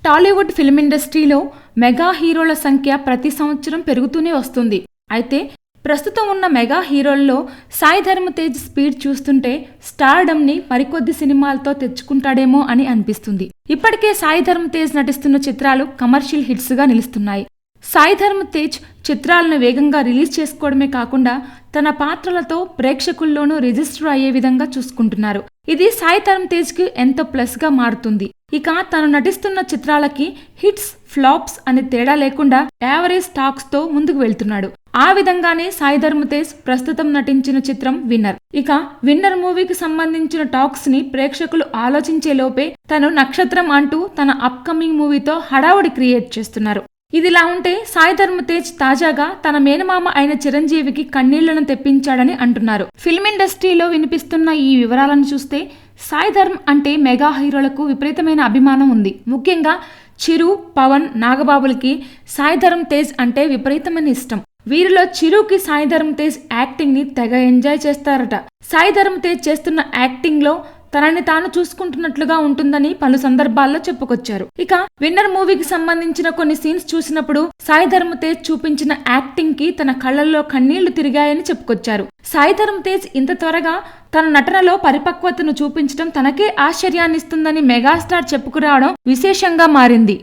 Tollywood film ఇండస్ట్రీలో mega హీరోల సంఖ్య ప్రతి సంవత్సరం పెరుగుతూనే వస్తుంది. అయితే ప్రస్తుతం ఉన్న మెగా హీరోల్లో సాయి ధరమ్ తేజ్ స్పీడ్ చూస్తుంటే స్టార్డమ్ని మరికొద్ది సినిమాలతో తెచ్చుకుంటాడేమో అని అనిపిస్తుంది. ఇప్పటికే సాయి ధరమ్ తేజ్ నటిస్తున్న చిత్రాలు కమర్షియల్ హిట్స్గా నిలుస్తున్నాయి. సాయి ధరమ్ తేజ్ చిత్రాలను వేగంగా రిలీజ్ చేసుకోవడమే కాకుండా తన పాత్రలతో ప్రేక్షకుల్లోనూ రిజిస్టర్ అయ్యే విధంగా చూసుకుంటున్నారు. ఇది సాయి ధరమ్ తేజ్కి ఎంతో ప్లస్గా మారుతుంది. ఇక తను నటిస్తున్న చిత్రాలకి హిట్స్ ఫ్లాప్స్ అనే తేడా లేకుండా యావరేజ్ టాక్స్తో ముందుకు వెళ్తున్నాడు. ఆ విధంగానే సాయి ధరమ్ తేజ్ ప్రస్తుతం నటించిన చిత్రం విన్నర్. ఇక విన్నర్ మూవీకి సంబంధించిన టాక్స్ ని ప్రేక్షకులు ఆలోచించే లోపే తను నక్షత్రం అంటూ తన అప్కమింగ్ మూవీతో హడావుడి క్రియేట్ చేస్తున్నారు. ఇదిలా ఉంటే సాయి ధరమ్ తేజ్ తాజాగా తన మేనమామ అయిన చిరంజీవికి కన్నీళ్లను తెప్పించాడని అంటున్నారు. ఫిల్మ్ ఇండస్ట్రీలో వినిపిస్తున్న ఈ వివరాలను చూస్తే సాయి ధరమ్ అంటే మెగా హీరోలకు విపరీతమైన అభిమానం ఉంది. ముఖ్యంగా చిరు, పవన్, నాగబాబులకి సాయి ధరమ్ తేజ్ అంటే విపరీతమైన ఇష్టం. వీరిలో చిరుకి సాయి ధరమ్ తేజ్ యాక్టింగ్ ని తెగ ఎంజాయ్ చేస్తారట. సాయి ధరమ్ తేజ్ చేస్తున్న యాక్టింగ్ లో తనని తాను చూసుకుంటున్నట్లుగా ఉంటుందని పలు సందర్భాల్లో చెప్పుకొచ్చారు. ఇక విన్నర్ మూవీకి సంబంధించిన కొన్ని సీన్స్ చూసినప్పుడు సాయి ధరమ్ తేజ్ చూపించిన యాక్టింగ్ కి తన కళ్ళల్లో కన్నీళ్లు తిరిగాయని చెప్పుకొచ్చారు. సాయి ధరమ్ తేజ్ ఇంత త్వరగా తన నటనలో పరిపక్వతను చూపించడం తనకే ఆశ్చర్యాన్నిస్తుందని మెగాస్టార్ చెప్పుకురావడం విశేషంగా మారింది.